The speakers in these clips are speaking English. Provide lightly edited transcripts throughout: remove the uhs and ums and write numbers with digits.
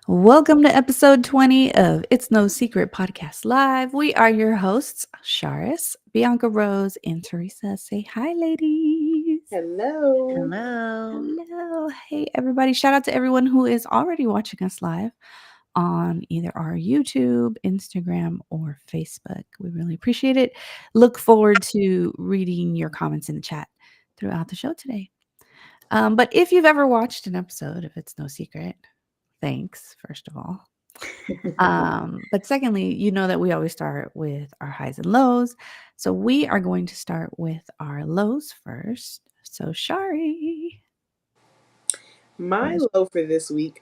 Welcome to episode 20 of It's No Secret Podcast Live. We are your hosts, Sharis, Bianca Rose, and Teresa. Say hi, ladies. Hello. Hello. Hello. Hey, everybody. Shout out to everyone who is already watching us live on either our YouTube, Instagram, or Facebook. We really appreciate it. Look forward to reading your comments in the chat throughout the show today. But if you've ever watched an episode of It's No Secret, thanks, first of all. But secondly, you know that we always start with our highs and lows. So we are going to start with our lows first. So Shari. My low for this week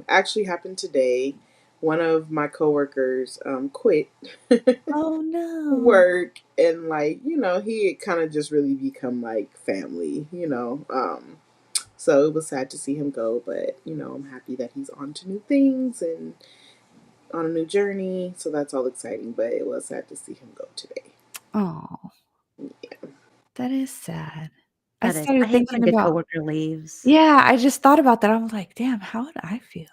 actually happened today. One of my coworkers quit Oh no. work, and he had kind of just really become like family, so it was sad to see him go, but I'm happy that he's on to new things and on a new journey, so that's all exciting, but it was sad to see him go today. Oh, Yeah. that is sad. I I started hate when thinking a good about, coworker leaves. yeah, I just thought about that. I was like, damn, how would I feel?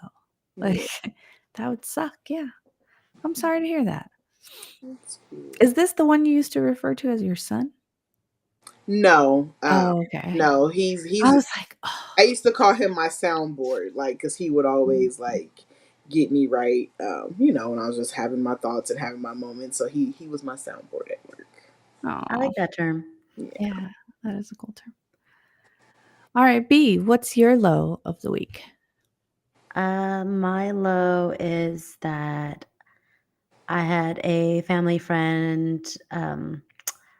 Like, Yeah, that would suck. Yeah. I'm sorry to hear that. that's cool. Is this the one you used to refer to as your son? No, Oh, okay. no, I he's was like, oh, I used to call him my soundboard, like, because he would always like get me right, when I was just having my thoughts and having my moments. So he was my soundboard at work. I like that term. yeah, that is a cool term. All right, B, what's your low of the week? My low is that I had a family friend.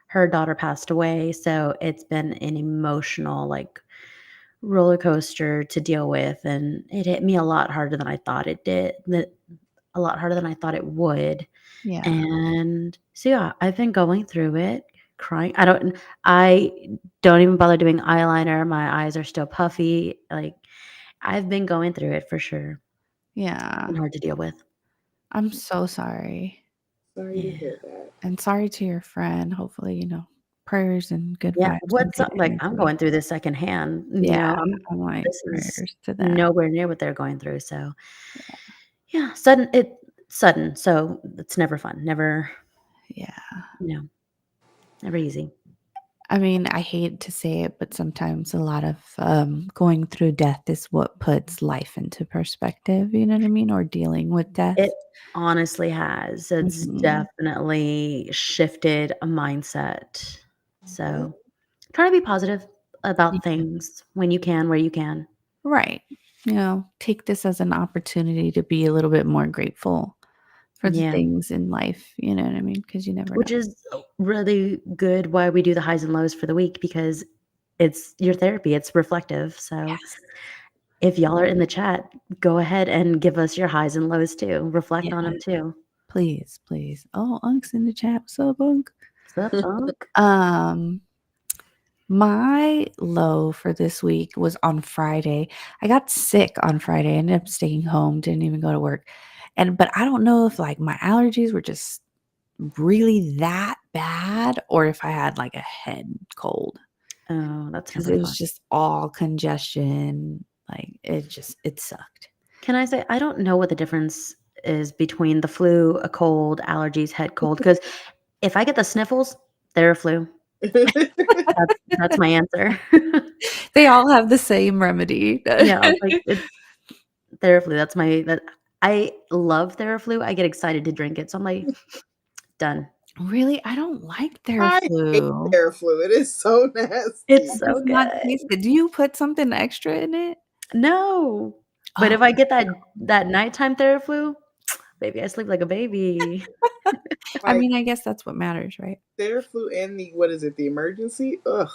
Her daughter passed away, so it's been an emotional roller coaster to deal with, and it hit me a lot harder than I thought it did. A lot harder than I thought it would. Yeah. And so yeah, I've been going through it, crying. I don't even bother doing eyeliner. My eyes are still puffy. Like I've been going through it for sure. Yeah. And hard to deal with. I'm so sorry. Sorry to Yeah. hear that. And sorry to your friend. Hopefully, prayers and good Yeah. vibes and What's good up? Like I'm energy. going through this secondhand. Yeah. I'm like, This is prayers to them. nowhere near what they're going through. So yeah, sudden. So it's never fun. Never, Yeah. never easy. I mean, I hate to say it, but sometimes a lot of going through death is what puts life into perspective. You know what I mean? Or dealing with death. It honestly has. It's Mhm. definitely shifted a mindset. So, try to be positive about things when you can, where you can. Right. Take this as an opportunity to be a little bit more grateful for the Yeah, things in life. You know what I mean? Because you never know. which is really good why we do the highs and lows for the week because it's your therapy, it's reflective. So, Yes. if y'all are in the chat, go ahead and give us your highs and lows too. Reflect on Yeah. them too. Please, please. Oh, Unk's in the chat. What's up, Unk? What's up, Unk? My low for this week was on Friday. I got sick on Friday. I ended up staying home, didn't even go to work. But I don't know if like my allergies were just really that bad or if I had like a head cold. Oh, that's Because never it fun. was just all congestion. Like it sucked. Can I say I don't know what the difference is between the flu, a cold, allergies, head cold? Because if I get the sniffles, they're a flu. That's my answer. They all have the same remedy. Yeah, I was like, it's Theraflu. I love Theraflu. I get excited to drink it, so I'm like, done. Really? I don't like I hate Theraflu. Theraflu. It is so It's It nasty. does so not good. taste good. Do you put something extra in it? No, but Oh, if I get that nighttime Theraflu, baby, I sleep like a baby. I Like mean, I guess that's what matters, right? Theraflu and what is it? The emergency? Ugh.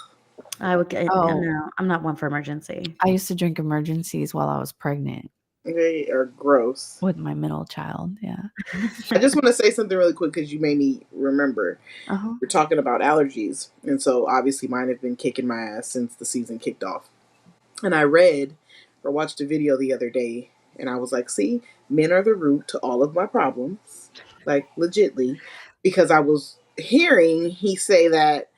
I would get Oh, no, I'm not one for emergency. I used to drink emergencies while I was pregnant They are gross. with my middle child. Yeah. I just want to say something really quick because you made me remember. Uh-huh. We're talking about allergies, and so obviously mine have been kicking my ass since the season kicked off. And I read or watched a video the other day, and I was like, see, men are the root to all of my problems, like legitly, because I was hearing he say that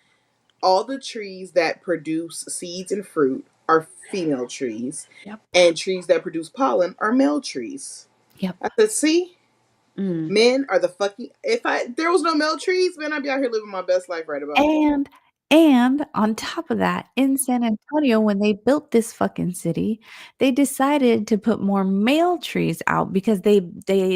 all the trees that produce seeds and fruit are female trees, Yep. and trees that produce pollen are male trees. Yep. I said, see, Mm. men are the fucking. If there was no male trees, man, I'd be out here living my best life right about now. And on top of that, in San Antonio, when they built this fucking city, they decided to put more male trees out because they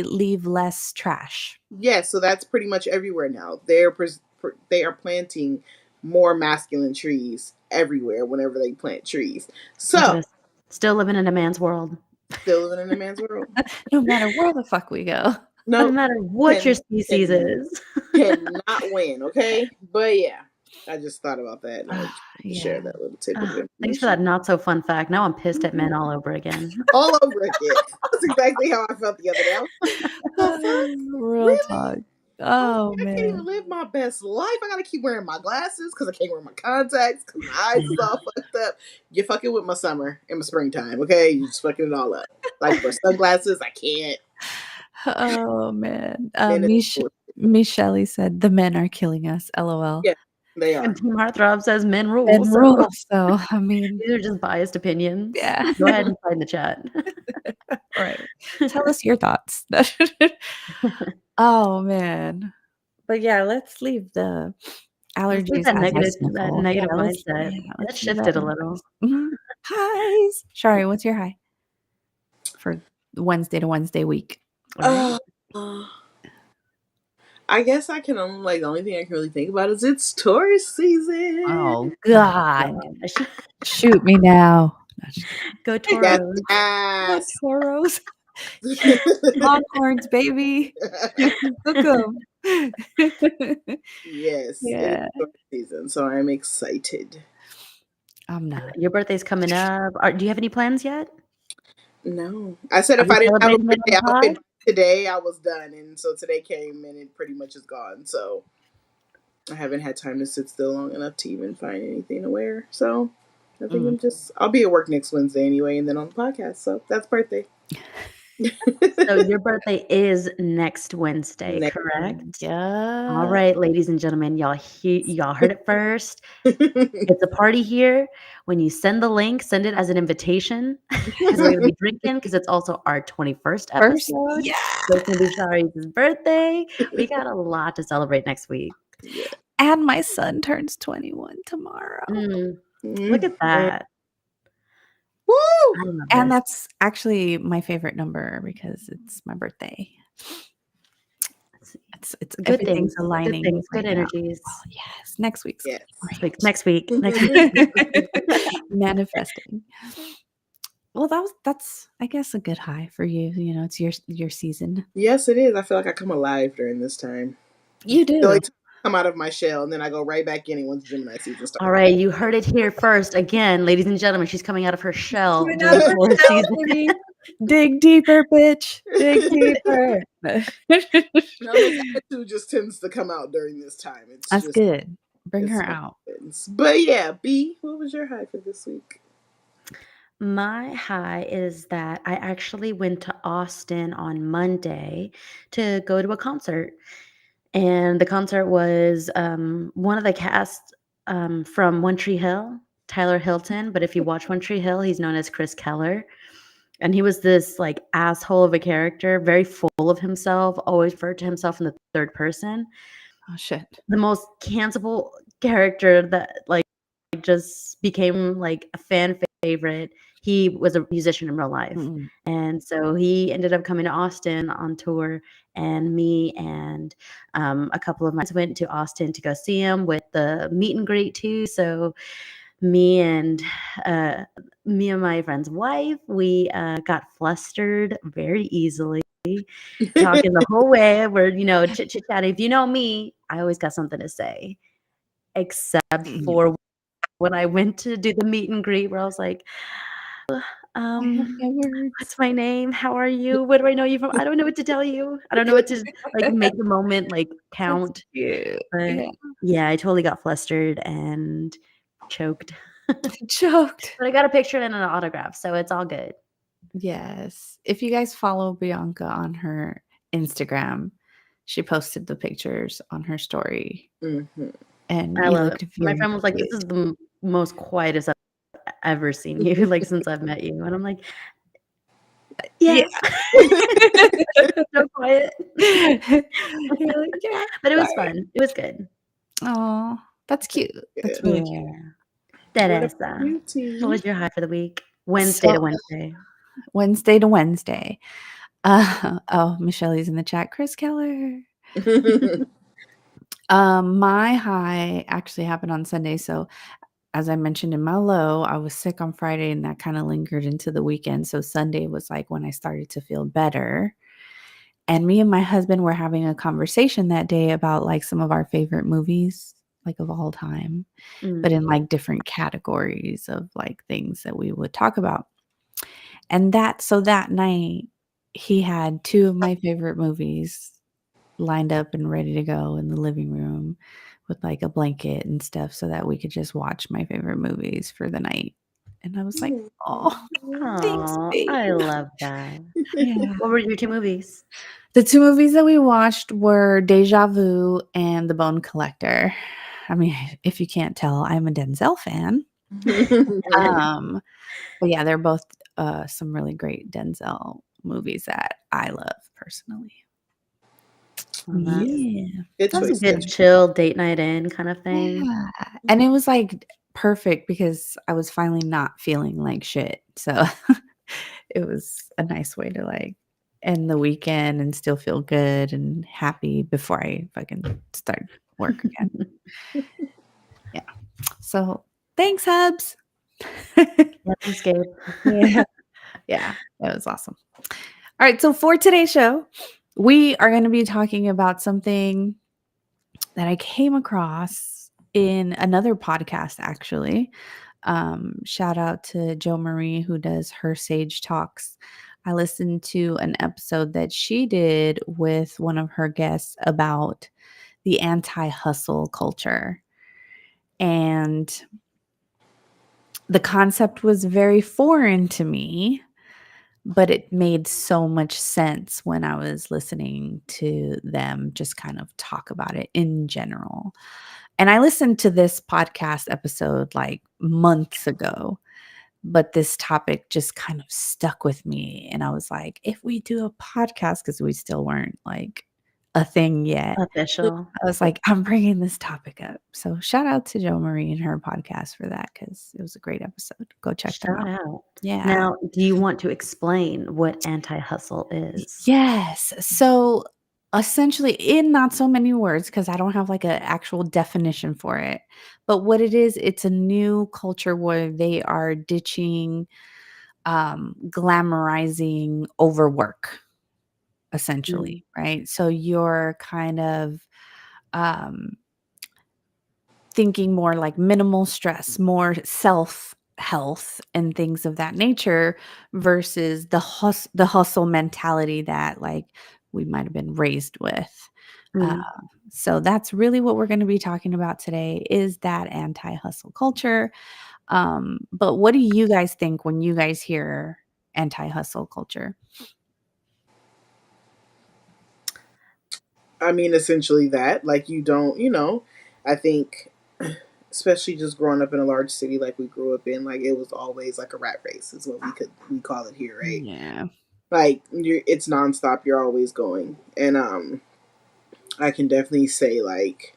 leave less trash. Yes, so that's pretty much everywhere now. They are planting more masculine trees everywhere whenever they plant trees. Look at So us, still living in a man's world. still living in a man's world. No matter where the fuck we go. No No, matter what your can species is. cannot win. Okay, but yeah, I just thought about that and I wanted to share Yeah. that little tidbit of Thanks for that information. not so fun fact. Now I'm pissed at men all over again. All over again. That's exactly how I felt the other day. I was like, the fuck? Real Really? talk. I was Oh, like, I can't even man. live my best life. I gotta keep wearing my glasses because I can't wear my contacts because my eyes is all fucked up. You're fucking with my summer and my springtime, okay? You're just fucking it all up. Like for sunglasses, I can't. Oh, man. Men is bullshit. Miss Shelley said, "The men are killing us, LOL." Yeah, they are. And Team Heartthrob says men rule. Men So rule, so, I mean, these are just biased opinions. yeah. Go ahead and find the chat. Right. Tell us your thoughts. Oh, man. But, yeah, let's leave the Let's leave allergies that as I negative sniffle. negative Yeah, mindset. let's Let's leave shift that it a in little. place. Mhm. Highs. Shari, what's your high for Wednesday to Wednesday week? All right. Uh, I guess I can only like the only thing I can really think about is it's Taurus season. Oh, God. Gosh. Shoot me now. No, just kidding. Go Yes, Toros. Go yes. Toros. Longhorns, baby. Hook 'em. Yes, it is Yeah. Taurus season, so I'm excited. I'm not. Your birthday's coming up. Do you have any plans yet? No, I said Are if we I didn't have a celebrating it on birthday the pod? outfit today, I was done, and so today came and it pretty much is gone. So I haven't had time to sit still long enough to even find anything to wear. So I think I'll be at work next Wednesday anyway, and then on the podcast. So that's birthday. So your birthday is next Wednesday, Next. correct? Yeah. All right, ladies and gentlemen, y'all heard it first. It's a party here. When you send the link, send it as an invitation because we're gonna be drinking because it's also our 21st First, episode. yeah. So it's gonna be Shari's birthday. We got a lot to celebrate next week. Yeah. And my son turns 21 tomorrow. Look at that. Woo! I love And this. that's actually my favorite number because it's my birthday. It's Good everything's things, aligning. good things, right good now. energies. Oh, yes. Next week's Yes. great. Next week. Manifesting. Well, that's I guess a good high for you. You know, it's your season. Yes, it is. I feel like I come alive during this time. You I feel do. like I come out of my shell and then I go right back in once Gemini season starts. All right, you heard it here first. Again, ladies and gentlemen, she's coming out of her shell Coming during out of the her Taurus shell, season. baby. Dig deeper, bitch. Dig deeper. No, this attitude just tends to come out during this time. It's That's just good. Bring it's her what out. happens. But yeah, B, what was your high for this week? My high is that I actually went to Austin on Monday to go to a concert. And the concert was one of the cast from One Tree Hill, Tyler Hilton. But if you watch One Tree Hill, he's known as Chris Keller. And he was this like asshole of a character, very full of himself, always referred to himself in the third person. Oh shit. The most cancelable character that like just became like a fan favorite. He was a musician in real life. Mm-mm. And so he ended up coming to Austin on tour, and me and a couple of my friends went to Austin to go see him with the meet and greet too. So me and my friend's wife, we got flustered very easily, talking the whole way. We're chit chatting. If you know me, I always got something to say, except for when I went to do the meet and greet, where I was like, I have no words. what's my name? How are you? Where do I know you from? I don't know what to tell you. I don't know what to like make the moment like count. Cute. But yeah, I totally got flustered and choked. Choked. But I got a picture and an autograph, so it's all good. Yes. If you guys follow Bianca on her Instagram, she posted the pictures on her story. Mm-hmm. And I you love looked it. My very friend was like, "This is cute. the most quietest I've ever seen you, like since I've met you." And I'm like, Yeah. Yeah. So quiet. You're like, "Yeah, But it was sorry." fun. It was good. Aw, that's cute. That's Good. really cute. Yeah. That What is, about you, what T? was your high for the week? Wednesday So to Wednesday. Wednesday to Wednesday. Oh, Michelle's in the chat. Chris Keller. My high actually happened on Sunday. So as I mentioned in my low, I was sick on Friday and that kind of lingered into the weekend. So Sunday was like when I started to feel better. And me and my husband were having a conversation that day about like some of our favorite movies, like of all time, Mm. but in like different categories of like things that we would talk about. And that night, he had 2 of my favorite movies lined up and ready to go in the living room with, like, a blanket and stuff so that we could just watch my favorite movies for the night. And I was like, "Oh, thanks, Oh, babe." I love that. Yeah. What were your 2 movies? The 2 movies that we watched were Deja Vu and The Bone Collector. I mean, if you can't tell, I'm a Denzel fan. Um, but yeah, they're both, some really great Denzel movies that I love personally. Well, Yeah. Good that's a choice. Good good choice. chill date night in kind of thing. Yeah, and it was, like, perfect because I was finally not feeling like shit, so it was a nice way to, like, end the weekend and still feel good and happy before I fucking start work again. Yeah. So, thanks, Hubs. Yeah, thanks, Gabe. Yeah. Yeah, that was awesome. Alright, so for today's show, we are gonna be talking about something that I came across in another podcast, actually. Shout out to Jo Marie, who does her Sage Talks. I listened to an episode that she did with one of her guests about the anti hustle culture. And the concept was very foreign to me, but it made so much sense when I was listening to them just kind of talk about it in general. And I listened to this podcast episode like months ago, but this topic just kind of stuck with me. And I was like, if we do a podcast, because we still weren't like a thing yet, Official. I was like, I'm bringing this topic up. So shout out to Jo Marie and her podcast for that because it was a great episode. Go check them Shout out. out. Yeah. Now, do you want to explain what anti-hustle is? Yes. So essentially, in not so many words, because I don't have like an actual definition for it, but what it is, it's a new culture where they are ditching glamorizing overwork, Mm, essentially, right? So you're kind of um, thinking more like minimal stress, more self health and things of that nature versus the hustle mentality that like we might have been raised with. Uh, mm. so that's really what we're going to be talking about today is that anti-hustle culture. But what do you guys think when you guys hear anti-hustle culture? I mean, essentially that. Like, you don't, I think, especially just growing up in a large city like we grew up in, like, it was always like a rat race, is what we call it here, right? Yeah. Like, it's nonstop. You're always going. And I can definitely say, like,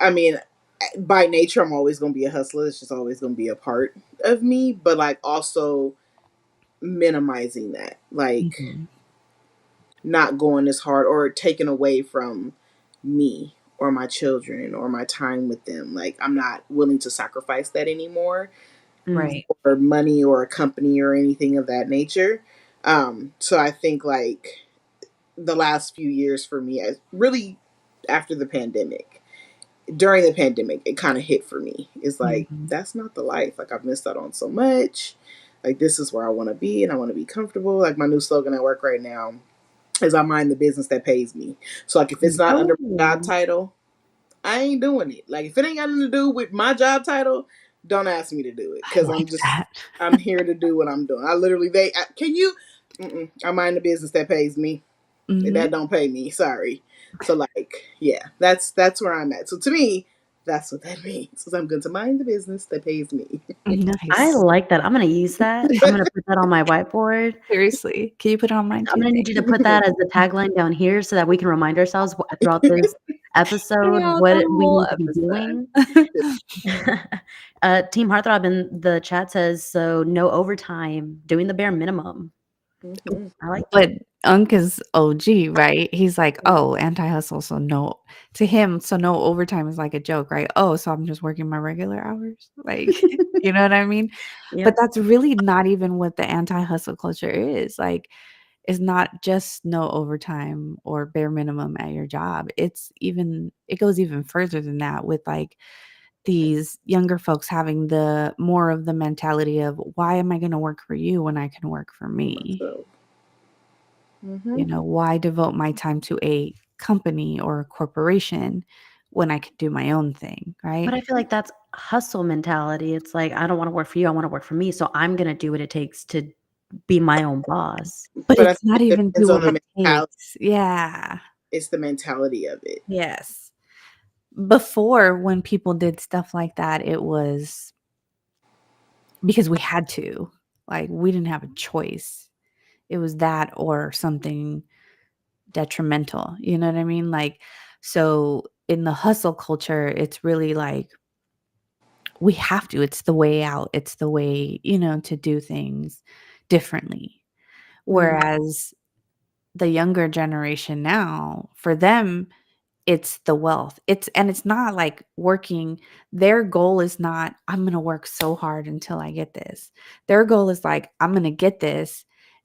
I mean, by nature, I'm always going to be a hustler. It's just always going to be a part of me. But, like, also minimizing that. Like, Mhm. not going as hard or taken away from me or my children or my time with them. Like, I'm not willing to sacrifice that anymore Mm. Right. for money or a company or anything of that nature. So I think like the last few years for me, really after the pandemic, during the pandemic, it kind of hit for me. It's like, Mhm. that's not the life. Like, I've missed out on so much. Like, this is where I want to be and I want to be comfortable. Like, my new slogan at work right now is I mind the business that pays me. So like if it's not under my job Oh, title, I ain't doing it. Like if it ain't got nothing to do with my job title, don't ask me to do it I because like that. I'm here to do what I'm doing. I literally can you? I mind the business that pays me. Mhm. That don't pay me. Sorry. So like yeah, that's where I'm at. So to me, That's what that means. Because I'm going to mind the business that pays me. I Nice. like that. I'm gonna use that. I'm gonna put that on my whiteboard. Seriously. Can you put it on mine I'm too? gonna need you to put that as the tagline down here so that we can remind ourselves throughout this episode Throughout what the we whole need to be doing. episode. Team Heartthrob in the chat says, "So no overtime, doing the bare minimum." Mhm. I like But that. Unc is OG, right? He's like, "Oh, anti-hustle, so no," to him, so no overtime is like a joke, right? "Oh, so I'm just working my regular hours?" Like, you know what I mean? But Yep. that's really not even what the anti-hustle culture is. Like, it's not just no overtime or bare minimum at your job. It goes even further than that with, like, these younger folks having the more of the mentality of, "Why am I gonna work for you when I can work for me?" So, You mhm. know, why devote my time to a company or a corporation when I could do my own thing, But right? I feel like that's hustle mentality. It's like, I don't wanna work for you, I wanna work for me, so I'm gonna do what it takes to be my own boss. But But I it's think not it even depends do on what the it mentality. takes. Yeah. It's the mentality of it. Yes. Before, when people did stuff like that, it was because we had to. Like, we didn't have a choice. It was that or something detrimental, you know what I mean? Like, so in the hustle culture, it's really like we have to. It's the way out. It's the way, to do things differently. Mm, Whereas the younger generation now, for them, it's the wealth. It's not like working. Their goal is not, I'm going to work so hard until I get this. Their goal is like, I'm going to get this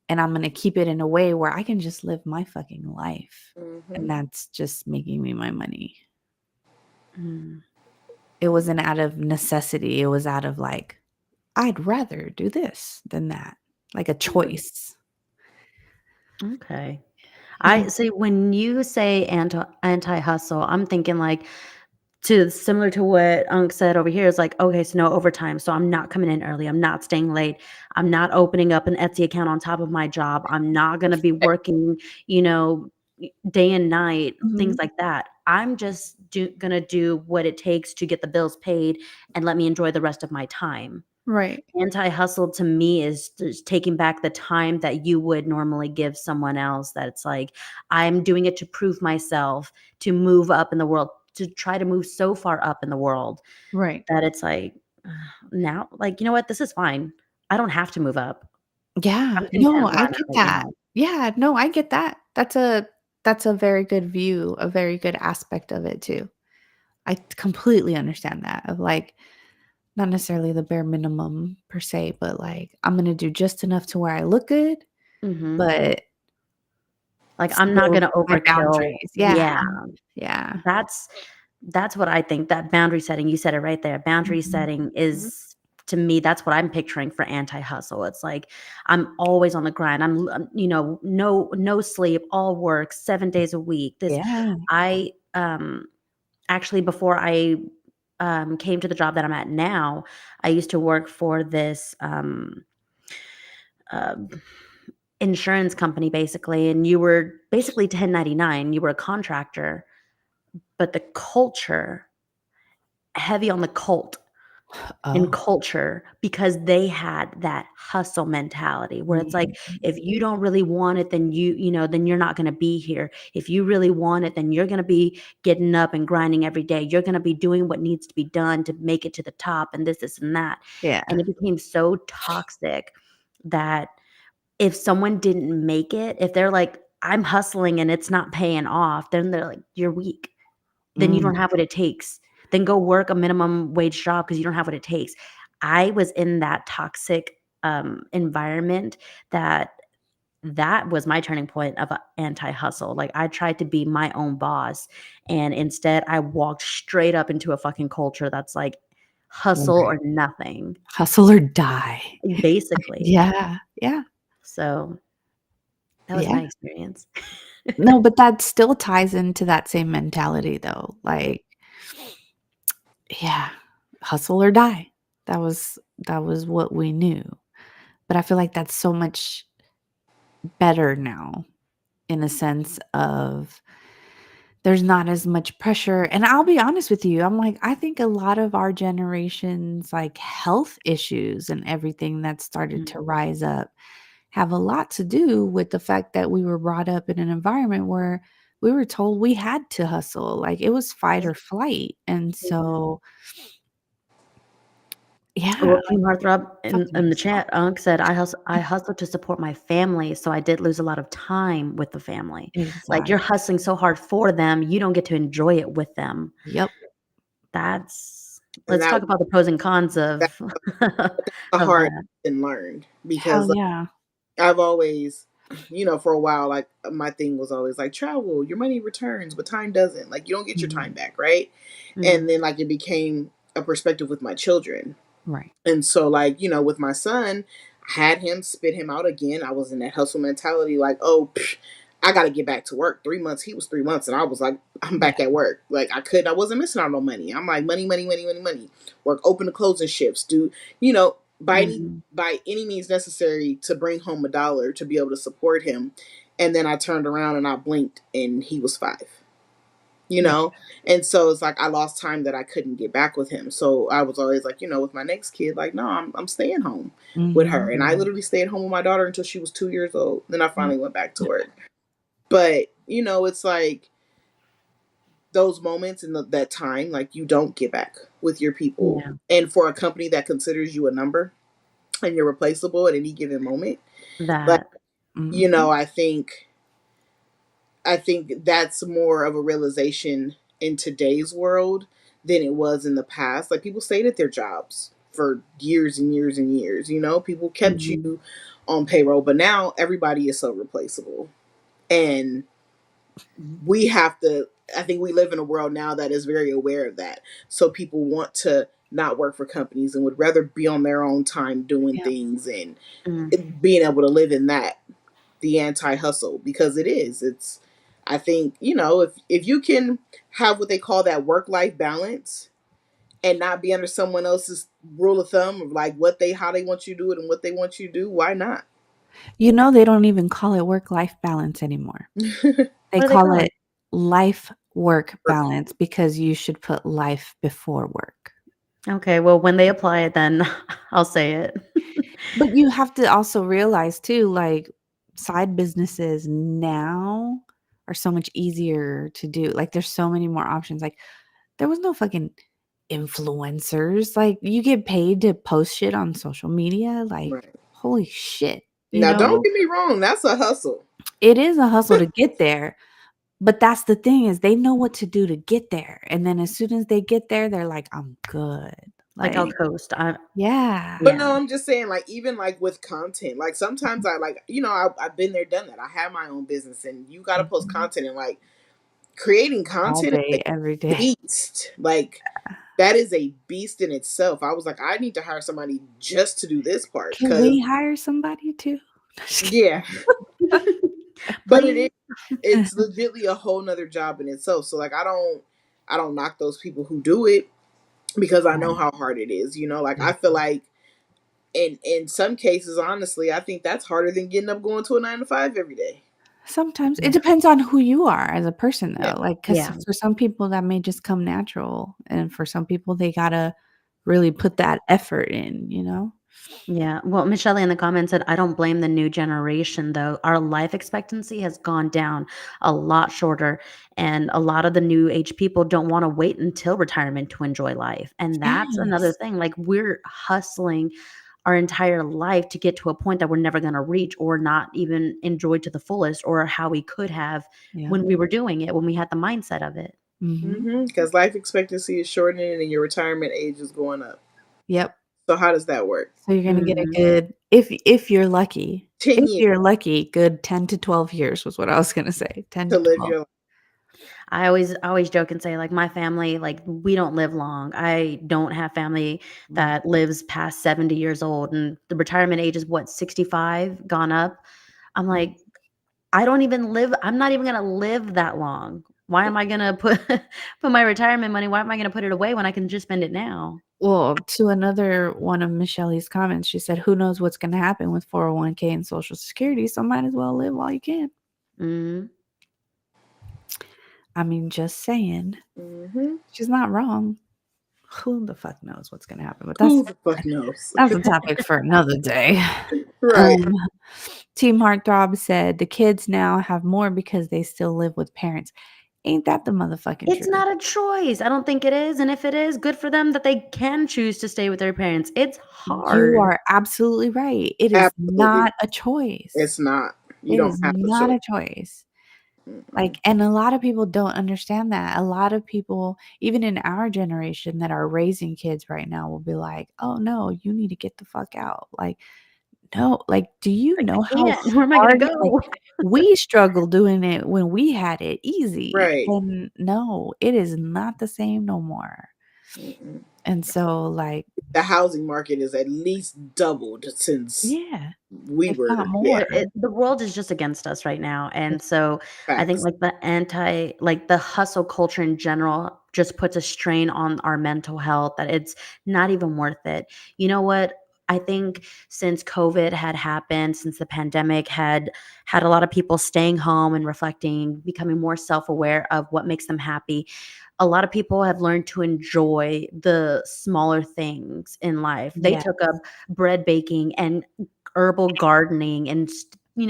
and I'm going to keep it in a way where I can just live my fucking life. And Mhm. that's just making me my money. mm, It wasn't out of necessity. It was out of like, I'd rather do this than that, like a choice. okay. Yeah. I see when you say anti-hustle, I'm thinking like to similar to what Unc said over here is like, okay, so no overtime. So I'm not coming in early. I'm not staying late. I'm not opening up an Etsy account on top of my job. I'm not going to be working, you know, day and night, things Mhm. like that. I'm just going to do what it takes to get the bills paid and let me enjoy the rest of my time. Right. Anti-hustle to me is just taking back the time that you would normally give someone else, that it's like, I'm doing it to prove myself, to move up in the world, to try to move so far up in the world Right. that it's like, now, like, you know what? This is fine. I don't have to move up. Yeah. I'm No, content where I I'm at get right that. now. Yeah, no, I get that. That's a very good view, a very good aspect of it too. I completely understand that of like not necessarily the bare minimum per se, but like I'm gonna do just enough to where I look good, Mhm. but Like, I'm not still gonna my overkill. boundaries. Yeah. Yeah. Yeah. That's that's what I think, that boundary setting, you said it right there. Boundary Mhm. setting Mhm. is, to me, that's what I'm picturing for anti-hustle. It's like I'm always on the grind. No sleep, all work, 7 days a week. This Yeah. I actually before I came to the job that I'm at now, I used to work for this uh, insurance company basically, and you were basically 1099. You were a contractor, but the culture heavy on the cult and Oh. culture because they had that hustle mentality where it's like, Mhm. if you don't really want it, then then you're not going to be here. If you really want it, then you're going to be getting up and grinding every day. You're going to be doing what needs to be done to make it to the top, and this and that. Yeah. And it became so toxic that if someone didn't make it, if they're like, I'm hustling and it's not paying off, then they're like, you're weak, then you Mm. don't have what it takes. Then go work a minimum wage job because you don't have what it takes. I was in that toxic, environment that that was my turning point of a anti-hustle. Like, I tried to be my own boss, and instead I walked straight up into a fucking culture that's like hustle Right. or nothing, Hustle or die. basically. Yeah. Yeah. So, that was Yeah. my experience. No, but that still ties into that same mentality though. Like, yeah, hustle or die. That was what we knew. But I feel like that's so much better now in a sense of there's not as much pressure, and I'll be honest with you, I'm like, I think a lot of our generation's, like, health issues and everything that started Mm, to rise up have a lot to do with the fact that we were brought up in an environment where we were told we had to hustle, like, it was fight or flight, and yeah. so yeah, Well, Team Heartthrob fucking in the chat, exhausting. said, I hustle to support my family, so I did lose a lot of time with the family." Like, you're Exactly. hustling so hard for them, you don't get to enjoy it with them. Yep. That's And let's talk about the pros and cons that that's a of hard that. lesson learned Hell because yeah. I've always, for a while, like my thing was always like travel, your money returns, but time doesn't. Like you don't get your time Mhm. back, right? Mm, And then like it became a perspective with my children. Right. And so like, with my son, I had him spit him out again. I was in that hustle mentality, like, oh, I got to get back to work. 3 months, he was 3 months, and I was like, I'm Yeah. back at work. Like I wasn't missing out on money. I'm like, money, money, money, money, money. Work open to closing shifts. Do mhm. by any means necessary to bring home $1 to be able to support him. And then I turned around and I blinked, and he was 5 you Yeah. know and so it's like I lost time that I couldn't get back with him. So I was always like, with my next kid, like, no, I'm staying home with her. Mhm. And I literally stayed home with my daughter until she was 2 years old. Then I Yep. finally went back to work. But it's like those moments in that time, like, you don't get back with your people. Yeah, And for a company that considers you a number and you're replaceable at any given moment, like, that Mhm. I think that's more of a realization in today's world than it was in the past. Like, people stayed at their jobs for years and years and years. People kept mhm, you on payroll, but now everybody is so replaceable. And we have to, I think we live in a world now that is very aware of that. So people want to not work for companies and would rather be on their own time doing Yep. things and mm, being able to live in that, the anti-hustle, because it's I think, if you can have what they call that work-life balance and not be under someone else's rule of thumb of like how they want you to do it and what they want you to do, why not? They don't even call it work-life balance anymore. They what do they call call it? it life-work Work. balance because you should put life before work. Okay, well, when they apply it, then I'll say it. But you have to also realize too, like, side businesses now are so much easier to do. Like, there's so many more options. Like, there was no fucking influencers. Like, you get paid to post shit on social media. Like, Right. holy shit, Now, don't get me wrong, that's a hustle. It is a hustle to get there. But that's the thing is they know what to do to get there. And then as soon as they get there, they're like, I'm good. Like, I'll Like, coast. yeah. But Yeah. no, I'm just saying, like, even like with content, like sometimes I like, I've been there, done that. I have my own business, and you got to post Mhm. content, and like creating All content is day, every a day. beast. Like, that is a beast in itself. I was like, I need to hire somebody just to do this part, Can because we hire somebody too? Just kidding. yeah, but it is, Please. it's legitly a whole nother job in itself. So like, I don't knock those people who do it, because I know Right. how hard it is. Like, I feel Mhm. like in some cases, honestly, I think that's harder than getting up going to a 9 to 5 every day. Sometimes it Yeah. depends on who you are as a person Yeah. though. Like, cause Yeah. for some people that may just come natural. And for some people they gotta really put that effort in? Yeah. Well, Michelle in the comments said, I don't blame the new generation, though. Our life expectancy has gone down a lot shorter. And a lot of the new age people don't want to wait until retirement to enjoy life. And that's another Yes. thing. Like, we're hustling our entire life to get to a point that we're never going to reach or not even enjoy to the fullest or how we could have Yep. when we were doing it, when we had the mindset of it. Mhm. Because life expectancy is shortening and your retirement age is going up. Yep. So how does that work? So you're gonna get a Mhm. good if you're lucky. 10 If years you're lucky, good 10 to 12 years was what I was gonna say. 10 to to live 12. your life. I always joke and say, like, my family, like, we don't live long. I don't have family Mhm. that lives past 70 years old, and the retirement age is what, 65, gone up? I'm Mhm. like, I'm not even gonna live that long. Why am I gonna put put my retirement money, why am I gonna put it away when I can just spend it now? Well, to another one of Michelle's comments, she said, "Who knows what's gonna happen with 401k and Social Security, so might as well live while you can." Mhm. I mean, just saying. Mm-hmm. She's not wrong. Who the fuck knows what's gonna happen? But Who the fuck knows? that's a topic for another day. Right. Um, Team Heartthrob said the kids now have more because they still live with parents. Ain't that the motherfucking It's truth? not a choice. I don't think it is, and if it is, good for them that they can choose to stay with their parents. It's You hard. are absolutely right. It is Absolutely. not a choice. It's not. You It don't is have a not choice. a choice. Mm-mm. Like, and a lot of people don't understand that. A lot of people, even in our generation that are raising kids right now, will be like, "Oh no, you need to get the fuck out." Like, no, like, do you Like, I know how can't. Where am I gonna hard like, go? we struggled doing it when we had it easy, Right. and no, it is not the same no more. Mm-mm. And so, like, The housing market is at least doubled since yeah, we if not were. more. Yeah. The world is just against us right now, and so I think, Facts. like, the hustle culture in general just puts a strain on our mental health that it's not even worth it. You know what? I think since COVID had happened, since the pandemic had a lot of people staying home and reflecting, becoming more self-aware of what makes them happy, a lot of people have learned to enjoy the smaller things in life. They Yeah, took up bread baking and herbal gardening and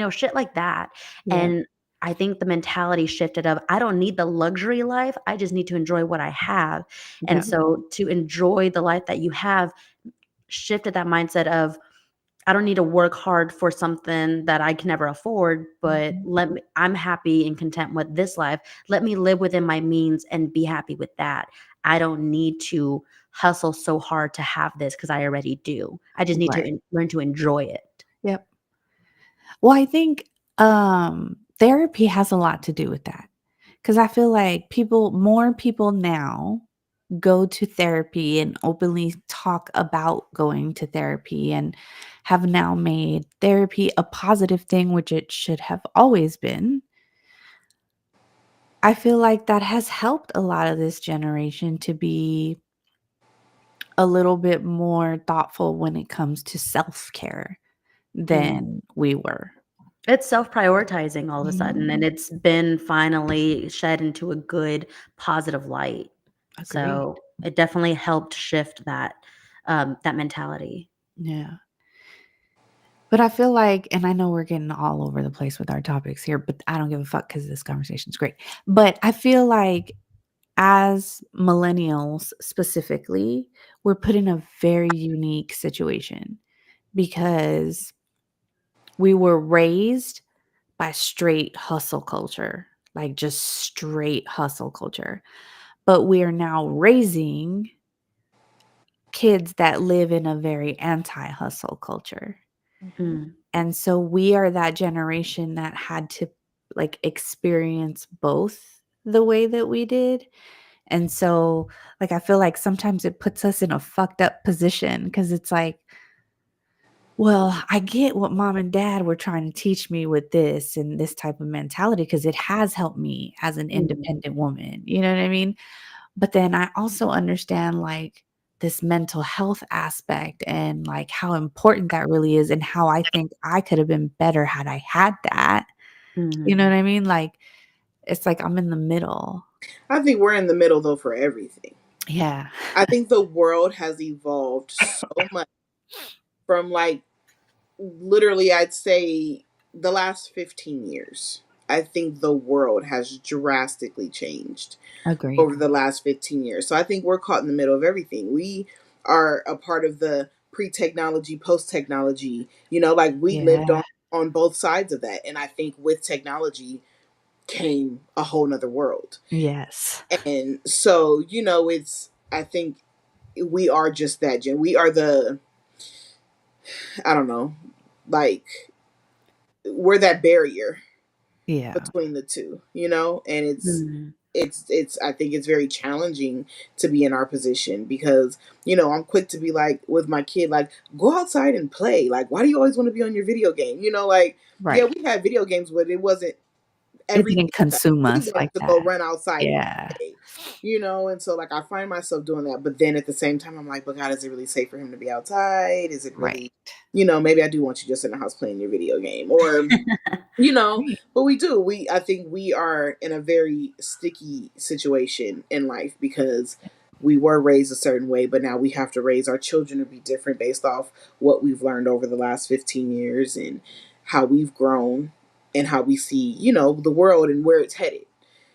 shit like that. yeah, And I think the mentality shifted of I don't need the luxury life. I just need to enjoy what I have. And yeah, so to enjoy the life that you have shifted that mindset of I don't need to work hard for something that I can never afford, but mhm, I'm happy and content with this life. Let me live within my means and be happy with that. I don't need to hustle so hard to have this because I already do. I just need to right, learn to enjoy it. yep. Well, I think, therapy has a lot to do with that, because I feel like more people now go to therapy and openly talk about going to therapy and have now made therapy a positive thing, which it should have always been. I feel like that has helped a lot of this generation to be a little bit more thoughtful when it comes to self-care Mm. than we were. It's self-prioritizing all of a sudden, and Mhm. it's been finally shed into a good, positive light. Agreed. So, it definitely helped shift that mentality. Yeah. But I feel like, and I know we're getting all over the place with our topics here, but I don't give a fuck because this conversation is great. But I feel like as millennials specifically, we're put in a very unique situation because we were raised by straight hustle culture, like just straight hustle culture. But we are now raising kids that live in a very anti hustle culture. Mm. And so we are that generation that had to like experience both the way that we did. And so like I feel like sometimes it puts us in a fucked up position because it's like, well, I get what mom and dad were trying to teach me with this and this type of mentality because it has helped me as an Mm. independent woman. You know what I mean? But then I also understand like this mental health aspect and like how important that really is and how I think I could have been better had I had that. You know Mhm. what I mean? Like it's like I'm in the middle. I think we're in the middle though for everything. Yeah. I think the world has evolved so much from like literally, I'd say the last 15 years. I think the world has drastically changed Agreed. over the last 15 years. So I think we're caught in the middle of everything. We are a part of the pre-technology, post-technology, like we lived Yeah. on both sides of that. And I think with technology came a whole nother world. Yes. And so, it's I think we are just that we are the I don't know, like we're that barrier Yeah. between the two, and Mhm. it's I think it's very challenging to be in our position because I'm quick to be like with my kid, like, go outside and play. Like, why do you always want to be on your video game? Like, yeah, Right. we had video games, but it wasn't It every didn't day. Like, consume we us wanted like to go that. run outside and Yeah. play. And so like I find myself doing that, but then at the same time I'm like, but God, is it really safe for him to be outside? Is it Right. really, maybe I do want you just in the house playing your video game, or you know Right. but I think we are in a very sticky situation in life because we were raised a certain way, but now we have to raise our children to be different based off what we've learned over the last 15 years and how we've grown and how we see the world and where it's headed.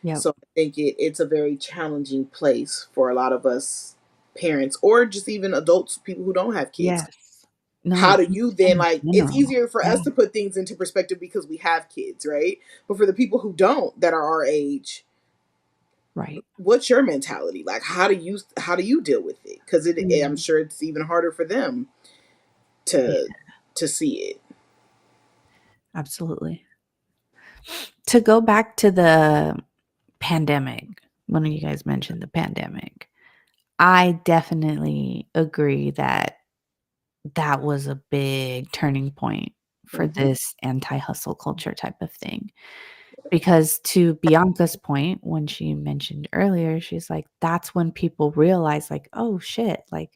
Yep. So I think it's a very challenging place for a lot of us parents, or just even adults, people who don't have kids. Yes. No, How do just you then, in like, it's general. easier for Yeah. us to put things into perspective because we have kids, right? But for the people who don't, that are our age, Right. what's your mentality? Like, how do you deal with it? Because I'm Mm. sure it's even harder for them Yeah, to see it. absolutely. To go back to the pandemic, one of you guys mentioned the pandemic. I definitely agree that that was a big turning point for Hmm. this anti-hustle culture type of thing. Because to Bianca's point, when she mentioned earlier, she's like, that's when people realize, like, oh shit, like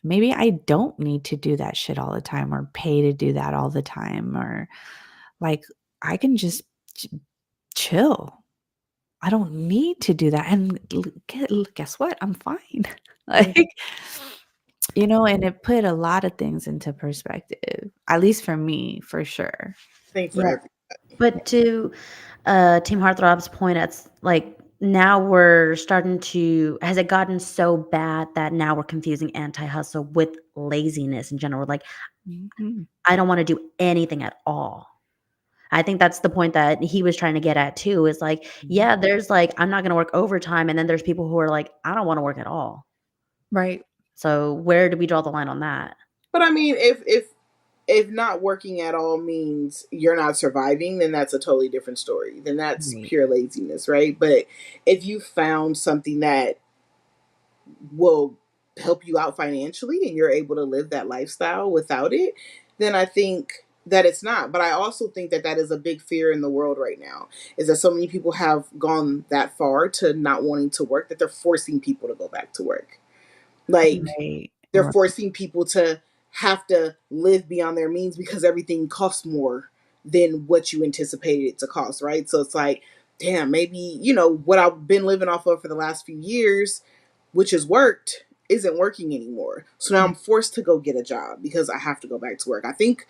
maybe I don't need to do that shit all the time or pay to do that all the time. Or like I can just ch- chill. I don't need to do that. And guess what? I'm fine. Hmm. Like, and it put a lot of things into perspective, at least for me, for sure. I think for Yeah. every. But to Team Heartthrob's point, it's like now we're starting to. Has it gotten so bad that now we're confusing anti-hustle with laziness in general? Like, Mhm. I don't want to do anything at all. I think that's the point that he was trying to get at too. Is like, Mhm. yeah, there's like, I'm not going to work overtime, and then there's people who are like, I don't want to work at all. Right. So where do we draw the line on that? But I mean, if not working at all means you're not surviving, then that's a totally different story. Then that's Right. pure laziness, right? But if you found something that will help you out financially and you're able to live that lifestyle without it, then I think that it's not. But I also think that that is a big fear in the world right now, is that so many people have gone that far to not wanting to work that they're forcing people to go back to work. Like, Right. they're forcing people to have to live beyond their means because everything costs more than what you anticipated it to cost, right? So it's like, damn, maybe, what I've been living off of for the last few years, which has worked, isn't working anymore. So now I'm forced to go get a job because I have to go back to work. I think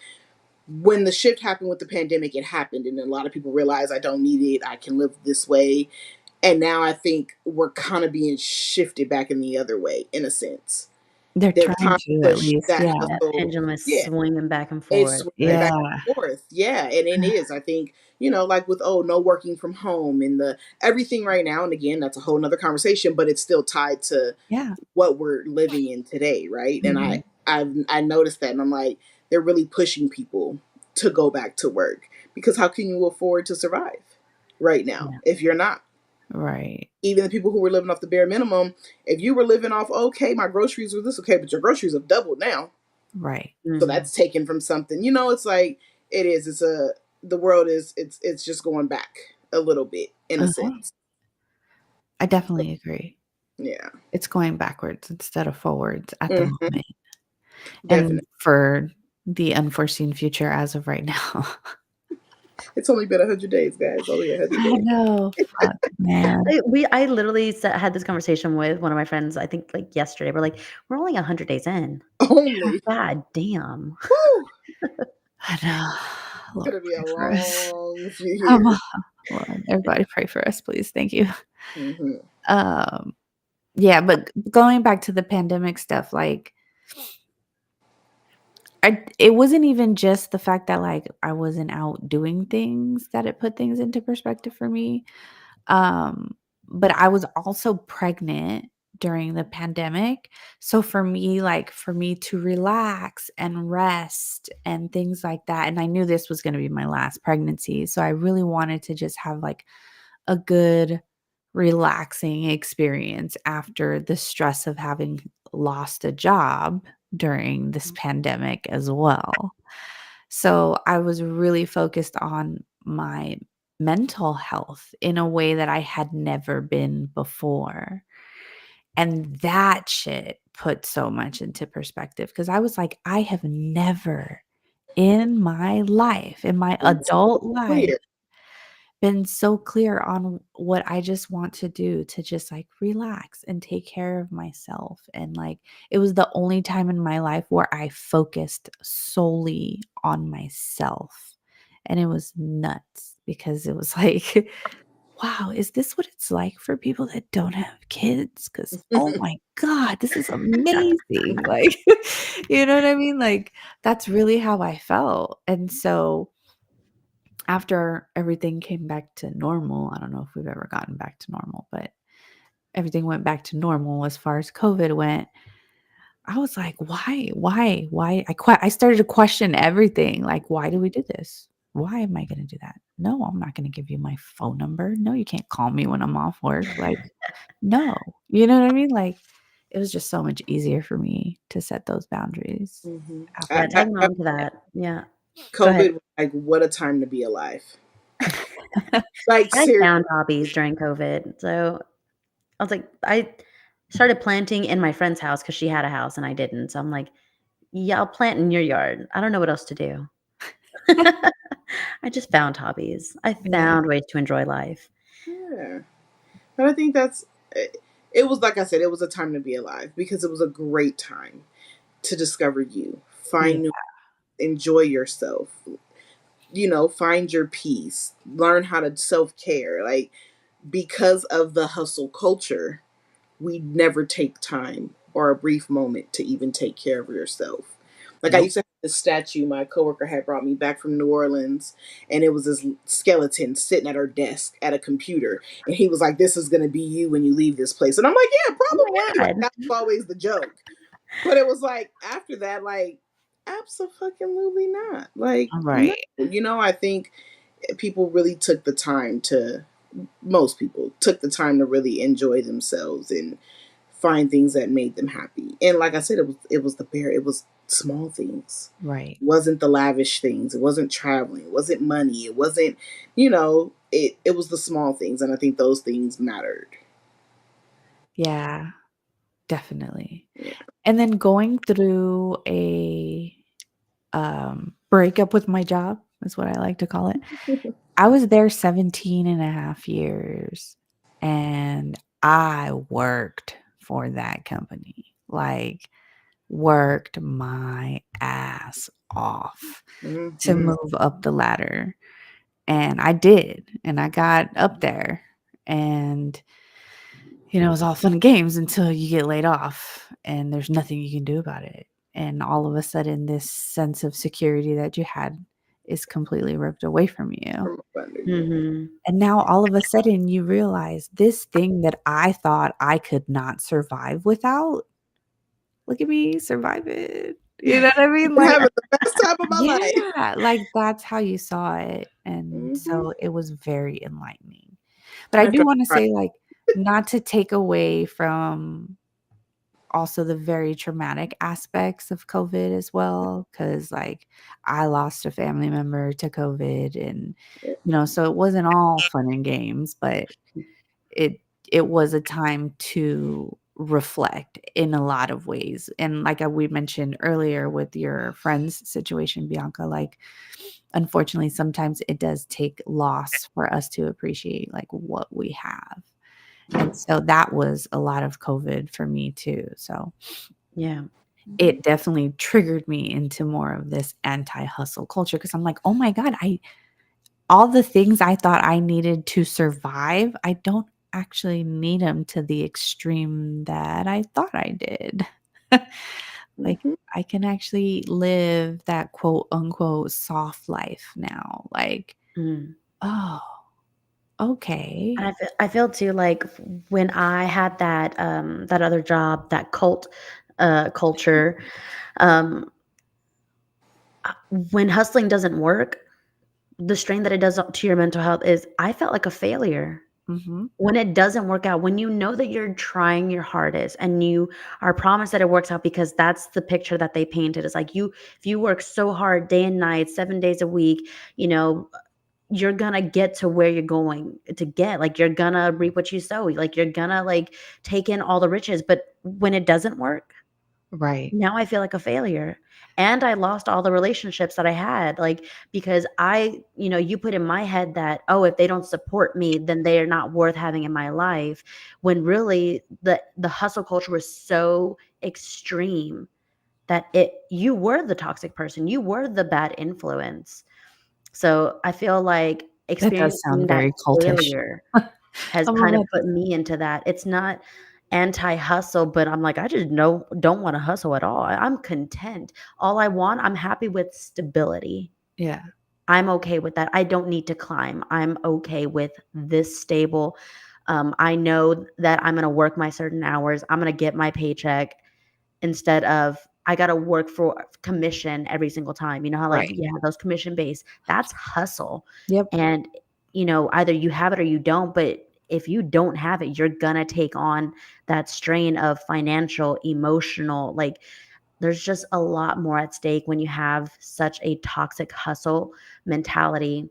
when the shift happened with the pandemic, it happened, and a lot of people realized I don't need it. I can live this way. And now I think we're kind of being shifted back in the other way, in a sense. They're They're trying trying to to at push least, that yeah. That hustle. pendulum is Yeah, swinging back and it's forth. swinging Yeah. back Yeah. and forth. Yeah, and it is. I think, like with, no working from home and the everything right now. And again, that's a whole nother conversation, but it's still tied to Yeah. what we're living in today, right? And Mhm. I noticed that, and I'm like, they're really pushing people to go back to work because how can you afford to survive right now Yeah. if you're not? Right. Even the people who were living off the bare minimum, if you were living off, okay, my groceries were this, okay, but your groceries have doubled now. Right. So Mhm. that's taken from something. It's like the world is it's just going back a little bit in a Uh-huh. sense. I definitely agree. Yeah. It's going backwards instead of forwards at the Hmm. moment, and Definitely. for the unforeseen future as of right now. It's only been 100 days, guys. Only 100 I days. know. Fuck, man. I literally had this conversation with one of my friends, I think, like, yesterday. We're like, "We're only 100 days in." Only. God damn. Whew. I know. It's Lord, gonna be a pray for us. long few Come years. on, Lord. Everybody pray for us, please. Thank you. Hmm. Um, yeah, but going back to the pandemic stuff, like it wasn't even just the fact that like I wasn't out doing things that it put things into perspective for me. Um, but I was also pregnant during the pandemic. So for me to relax and rest and things like that. And I knew this was going to be my last pregnancy. So I really wanted to just have like a good, relaxing experience after the stress of having lost a job during this pandemic as well. So I was really focused on my mental health in a way that I had never been before. And that shit put so much into perspective because I was like, I have never in my life, in my It's adult so life, clear. been so clear on what I just want to do to just like relax and take care of myself. And like, it was the only time in my life where I focused solely on myself. And it was nuts because it was like, wow, is this what it's like for people that don't have kids? Because, oh my God, this is amazing. Like, you know what I mean? Like, that's really how I felt. And so, after everything came back to normal, I don't know if we've ever gotten back to normal, but everything went back to normal as far as COVID went. I was like, why? I started to question everything. Like, why do we do this? Why am I going to do that? No, I'm not going to give you my phone number. No, you can't call me when I'm off work. Like, no, you know what I mean? Like, it was just so much easier for me to set those boundaries Hmm. after Yeah, that. tagging on to that. Yeah. Go ahead. COVID was like, what a time to be alive. Like, I seriously. found hobbies during COVID. So I was like, I started planting in my friend's house because she had a house and I didn't. So I'm like, yeah, I'll plant in your yard. I don't know what else to do. I just found hobbies. I Yeah. found ways to enjoy life. Yeah. But I think it was, like I said, it was a time to be alive because it was a great time to discover you, Yeah. find new, enjoy yourself, find your peace, learn how to self care. Like, because of the hustle culture, we never take time or a brief moment to even take care of yourself. Like, I Nope. used to have this statue my coworker had brought me back from New Orleans, and it was this skeleton sitting at her desk at a computer, and he was like, "This is gonna be you when you leave this place," and I'm like, "Yeah, Oh probably." my Like, God. that was always the joke, but it was like after that, like, absolutely not. Like, no, Right. I think people really took the time to most people took the time to really enjoy themselves and find things that made them happy. And like I said, it was small things. Right. It wasn't the lavish things. It wasn't traveling. It wasn't money. It wasn't, it was the small things, and I think those things mattered. Yeah, definitely. Yeah. And then going through a, breakup with my job is what I like to call it. I was there 17 and a half years, and I worked for that company, like, worked my ass off to Hmm. move up the ladder, and I did, and I got up there, and it was all fun and games until you get laid off and there's nothing you can do about it. And all of a sudden, this sense of security that you had is completely ripped away from you. From under you. Mhm. And now all of a sudden, you realize this thing that I thought I could not survive without, look at me surviving. You know what I mean? I'm Like, having the best time of my life. yeah, like that's how you saw it. And Hmm. so it was very enlightening. But I After do I want to cried. say, like, not to take away from also the very traumatic aspects of COVID as well, because like I lost a family member to COVID, and so it wasn't all fun and games, but it it was a time to reflect in a lot of ways. And like we mentioned earlier with your friend's situation, Bianca, like unfortunately sometimes it does take loss for us to appreciate like what we have. And so that was a lot of COVID for me too. So Yeah. Mhm. it definitely triggered me into more of this anti-hustle culture because I'm like, "Oh my god, I all the things I thought I needed to survive, I don't actually need them to the extreme that I thought I did." Like, Mhm. I can actually live that quote unquote "soft life" now. Like, Mm. oh, okay. I feel too like when I had that other job, that cult culture, um, when hustling doesn't work, the strain that it does to your mental health is I felt like a failure. Mhm. When it doesn't work out, when you know that you're trying your hardest and you are promised that it works out because that's the picture that they painted. It's like if you work so hard day and night, 7 days a week, you know, you're gonna get to where you're going to get. Like, you're gonna reap what you sow. Like, you're gonna, like, take in all the riches, but when it doesn't work, Right. now I feel like a failure, and I lost all the relationships that I had, like, because you put in my head that, "Oh, if they don't support me, then they are not worth having in my life," when really the hustle culture was so extreme that you were the toxic person, you were the bad influence. So, I feel like That does experiencing sound that very cultish. failure has I'm kind of about put me into that. It's not anti-hustle, but I'm like, I just don't wanna hustle at all. I'm content. All I want, I'm happy with stability. yeah, I'm okay with that. I don't need to climb. I'm okay with this stable. I know that I'm gonna work my certain hours. I'm gonna get my paycheck instead of I gotta work for commission every single time. You know how, like, right. you have those commission based, that's hustle. Yep. And, either you have it or you don't, but if you don't have it, you're gonna take on that strain of financial, emotional, like, there's just a lot more at stake when you have such a toxic hustle mentality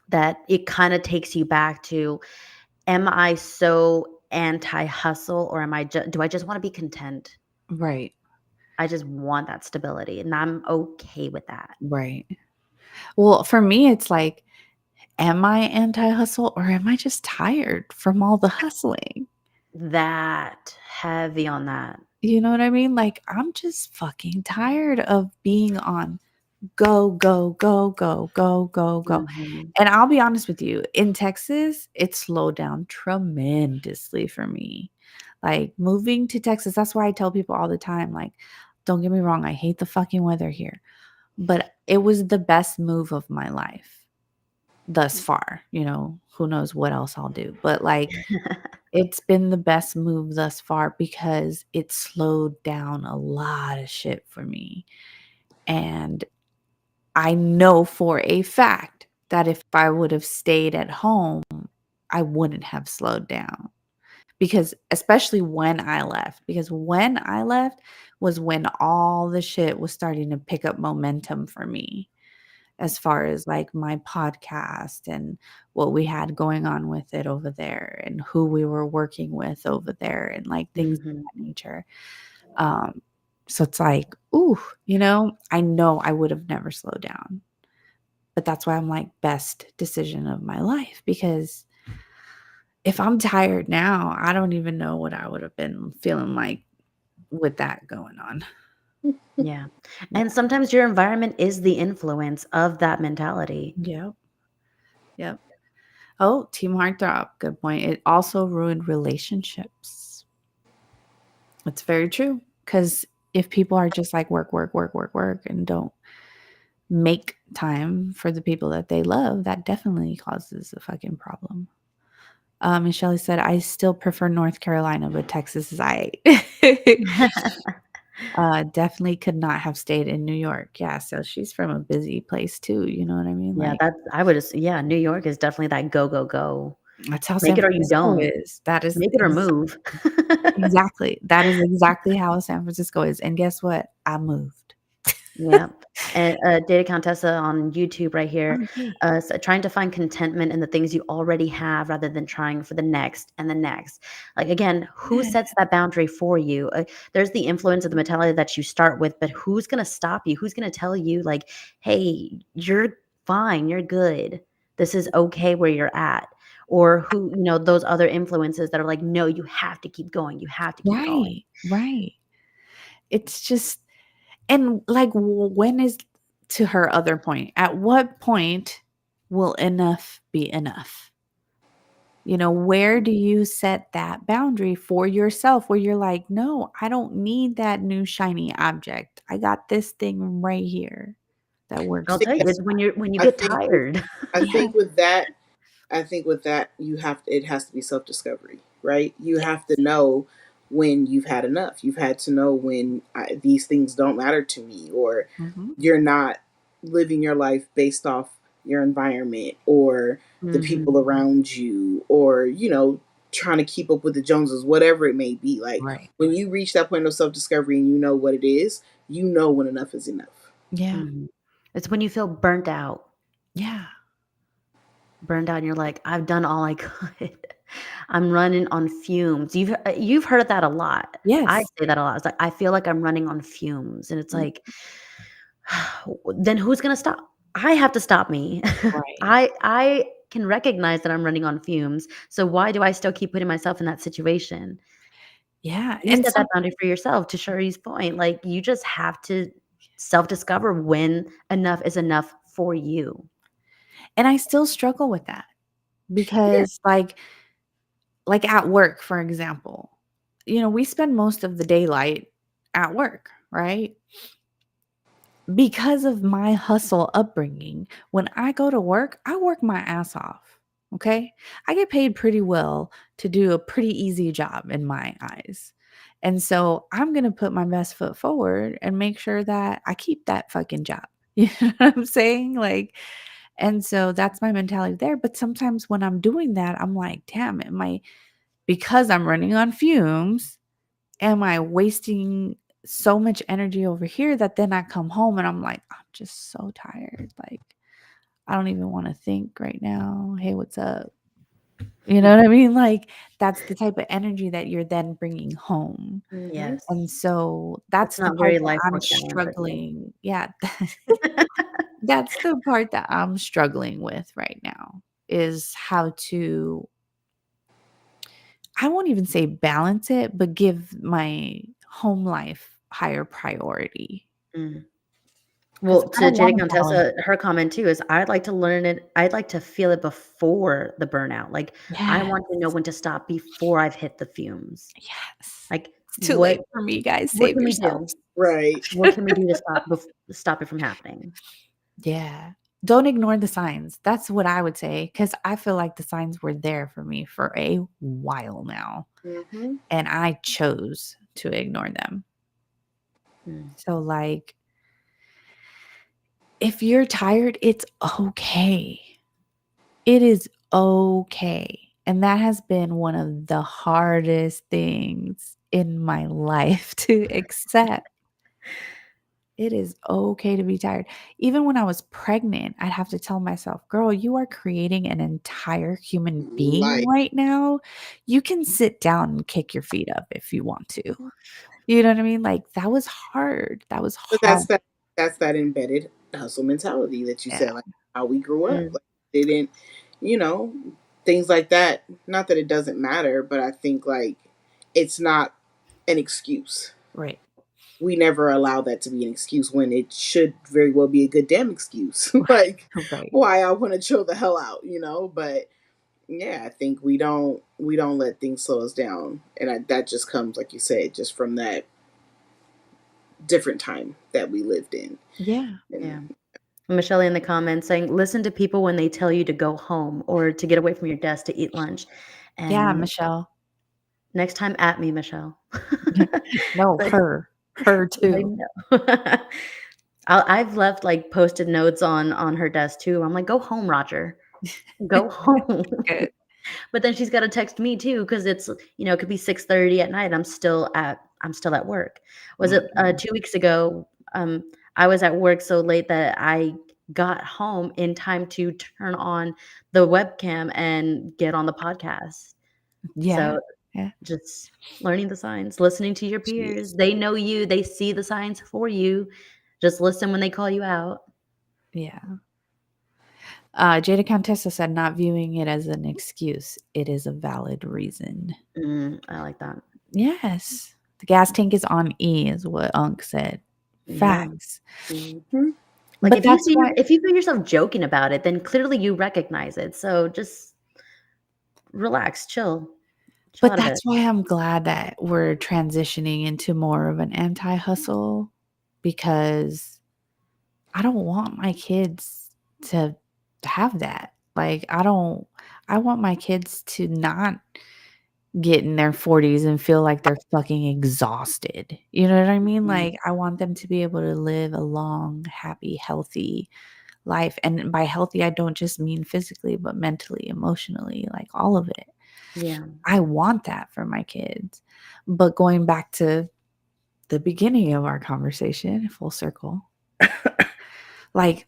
that it kinda takes you back to, am I so anti-hustle, or do I just wanna be content? Right. I just want that stability, and I'm okay with that. Right. Well, for me, it's like, am I anti-hustle or am I just tired from all the hustling? That heavy on that. You know what I mean? Like, I'm just fucking tired of being on go, go, go, go, go, go, go. Mhm. And I'll be honest with you, in Texas, it slowed down tremendously for me. Like moving to Texas, that's why I tell people all the time, like, don't get me wrong, I hate the fucking weather here, but it was the best move of my life thus far. Who knows what else I'll do. But like it's been the best move thus far because it slowed down a lot of shit for me. And I know for a fact that if I would have stayed at home, I wouldn't have slowed down. Because especially when I left, because when I left was when all the shit was starting to pick up momentum for me as far as like my podcast and what we had going on with it over there and who we were working with over there and like things of Mhm. that nature. Um, so it's like, ooh, I know I would have never slowed down. But that's why I'm like, best decision of my life because if I'm tired now, I don't even know what I would have been feeling like with that going on. Yeah. Yeah. And sometimes your environment is the influence of that mentality. Yep. Yep. Oh, Team Heartthrob. Good point. It also ruined relationships. It's very true. Because if people are just like work, work, work, work, work, and don't make time for the people that they love, that definitely causes a fucking problem. And Shelly said, I still prefer North Carolina, but Texas is I. Definitely could not have stayed in New York. Yeah, so she's from a busy place too, you know what I mean? Yeah, Like, yeah, New York is definitely that go, go, go. that's how Make San it or you Francisco don't. is. That is Make it or move. exactly. That is exactly how San Francisco is, and guess what? I moved. Yeah, and, Data Contessa on YouTube right here, Oh, yay. trying to find contentment in the things you already have rather than trying for the next and the next. Like, again, who Yeah, sets that boundary for you? There's the influence of the mentality that you start with, but who's gonna stop you? Who's gonna tell you, like, "Hey, you're fine, you're good. This is okay where you're at." Or those other influences that are like, "No, you have to keep going. You have to keep going." right, right. It's just and, like, when is to her other point, at what point will enough be enough? Where do you set that boundary for yourself where you're like, "No, I don't need that new shiny object. I got this thing right here that works I'll think tell you, just it's when you I get think with tired. I yeah, think with that you have it has to be self discovery, right? You have to know when you've had enough. You've had to know when these things don't matter to me, or mhm, you're not living your life based off your environment or the Mhm. people around you, or trying to keep up with the Joneses, whatever it may be. Like right. when you reach that point of self discovery and you know what it is, you know when enough is enough. Yeah, Mhm. It's when you feel burnt out. yeah, burned out and you're like, "I've done all I could. I'm running on fumes." You've heard that a lot. I Yes. say that a lot. It's like, "I feel like I'm running on fumes." And it's Mm, like, then who's gonna stop? I have to stop me. Right. I can recognize that I'm running on fumes, so why do I still keep putting myself in that situation? Yeah, You and set that some boundary for yourself, to Shari's point, like, you just have to self-discover when enough is enough for you. and I still struggle with that Yeah. because, like at work, for example, we spend most of the daylight at work, right? Because of my hustle upbringing, when I go to work, I work my ass off, okay? I get paid pretty well to do a pretty easy job in my eyes. And so I'm going to put my best foot forward and make sure that I keep that fucking job. You know what I'm saying? Like, and so that's my mentality there. But sometimes when I'm doing that, I'm like, damn, because I'm running on fumes, am I wasting so much energy over here that then I come home and I'm like, I'm just so tired. Like, I don't even want to think right now. Hey, what's up? You know what I mean? Like, that's the type of energy that you're then bringing home. mhm. Yes. And so That's that's the not part very that life I'm work balance of you. struggling. Yeah. That's the part that I'm struggling with right now is how to, I won't even say balance it, but give my home life higher priority. Mm. 'Cause Well, I to don't Jada wanna balance. Contessa, her comment too is, "I'd like to learn it I'd like to feel it before the burnout." Like, I Yes, want to know when to stop before I've hit the fumes. yes. Like, It's too late what for me, guys, what save can we do? yourselves. Right. What can we do to stop it from happening? Yeah. Don't ignore the signs. That's what I would say, because I feel like the signs were there for me for a while now, Mhm. and I chose to ignore them. Mm. So, like, if you're tired, it's okay. It is okay, and that has been one of the hardest things in my life to accept. It is okay to be tired. Even when I was pregnant, I'd have to tell myself, "Girl, you are creating an entire human being Like, right now. You can sit down and kick your feet up if you want to." You know what I mean? Like, that was hard. That was but hard. that's that embedded hustle mentality that you Yeah. said, like how we grew up. Mm. Like they didn't, you know, things like that. Not that it doesn't matter, but I think like it's not an excuse. Right. We never allow that to be an excuse when it should very well be a good damn excuse. Like Right. why I want to chill the hell out, you know? But yeah, I think we don't let things slow us down, and that just comes, like you said, just from that different time that we lived in. Yeah. Yeah. And Michelle in the comments saying, "Listen to people when they tell you to go home or to get away from your desk to eat lunch." Yeah, And Michelle. next time at me, Michelle. No, Like her like, too. no. I've left, like, Post-it notes on her desk too. I'm like, "Go home, Roger. Go home." Good. But then she's gotta text me too because it could be 6:30 at night, I'm still at work. Was it, Mhm. 2 weeks ago, I was at work so late that I got home in time to turn on the webcam and get on the podcast. Yeah. So, Yeah. just learning the signs, listening to your peers. Jeez. They know you, they see the signs for you. Just listen when they call you out. Yeah. Jada Contessa said, "Not viewing it as an excuse. It is a valid reason." I like that. Yes. The gas tank is on E is what Unc said. Yeah. Facts. mhm. Like, But that's why if you feel yourself joking about it, then clearly you recognize it. So just relax, chill but out of it. that's why I'm glad that we're transitioning into more of an anti-hustle because I don't want my kids to have that. Like, I want my kids to not get in their 40s and feel like they're fucking exhausted. You know what I mean? Mm, Like, I want them to be able to live a long, happy, healthy life. And by healthy, I don't just mean physically, but mentally, emotionally, like all of it. yeah. I want that for my kids. But going back to the beginning of our conversation, full circle, like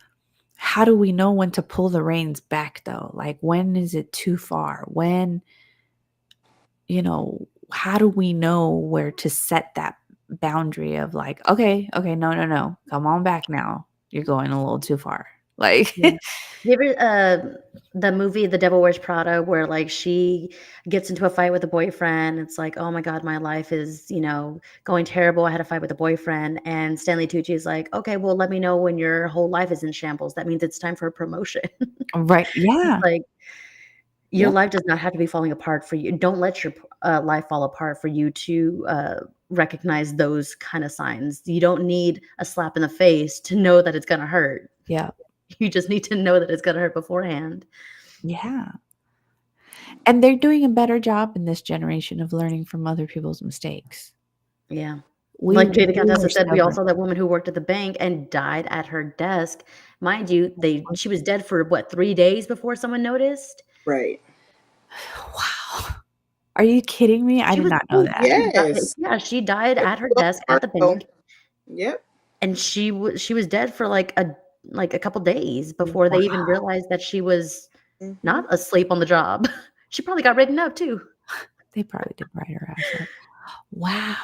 how do we know when to pull the reins back though? Like, when is it too far? When, how do we know where to set that boundary of like, okay, okay, no, no, no, come on back now. You're going a little too far. Like, Yeah. You ever the movie The Devil Wears Prada where like she gets into a fight with a boyfriend? It's like, oh my God, my life is, going terrible. I had a fight with a boyfriend. And Stanley Tucci is like, okay, well, let me know when your whole life is in shambles. That means it's time for a promotion. right. It's Yeah. like your Yep. life does not have to be falling apart for you. Don't let your life fall apart for you to recognize those kind of signs. You don't need a slap in the face to know that it's going to hurt. Yeah. You just need to know that it's gonna hurt beforehand. Yeah. And they're doing a better job in this generation of learning from other people's mistakes. Yeah. We Like Jada we were Contessa said, we all stubborn. saw that woman who worked at the bank and died at her desk. Mind you, she was dead for what, 3 days before someone noticed? Right. Wow. Are you kidding me? I She did was not know so that. she died Yes. yeah, she died It's at her so desk at hard, the though. bank, Yep. and she was dead for, like a couple days before they even Wow. realized that she was Hmm. not asleep on the job. She probably got written up too. They probably did write her ass up. Wow.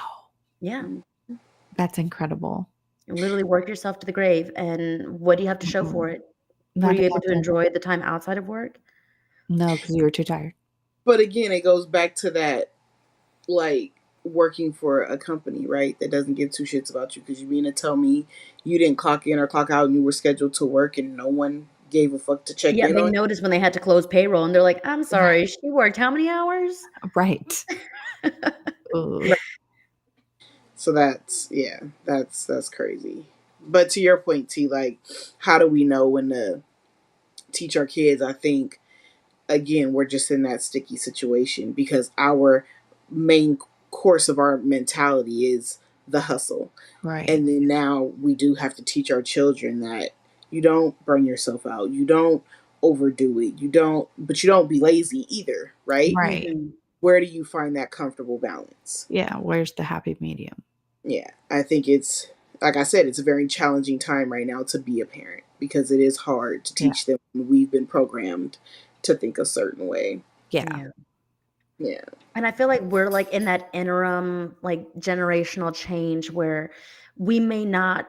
Yeah. That's incredible. You literally work yourself to the grave, and what do you have to show for Mhm. it? Were you Nothing able to happened. enjoy the time outside of work? No, because you were too tired. But again, it goes back to that, like, working for a company, right? That doesn't give two shits about you, because you mean to tell me you didn't clock in or clock out and you were scheduled to work and no one gave a fuck to check Yeah, in they on noticed when they had to close payroll, and they're like, "I'm sorry, she worked how many hours?" Right. Ugh. you? So that's, yeah, that's crazy. But to your point, T, like, how do we know when to teach our kids? I think, again, we're just in that sticky situation because our main course of our mentality is the hustle. Right. And then now we do have to teach our children that you don't burn yourself out, you don't overdo it, but you don't be lazy either, right? Right. Mhm. Where do you find that comfortable balance? Yeah. Where's the happy medium? Yeah, I think it's, like I said, it's a very challenging time right now to be a parent because it is hard to Yeah. teach them when we've been programmed to think a certain way. Yeah. Yeah. Yeah. And I feel like we're, like, in that interim, like, generational change where we may not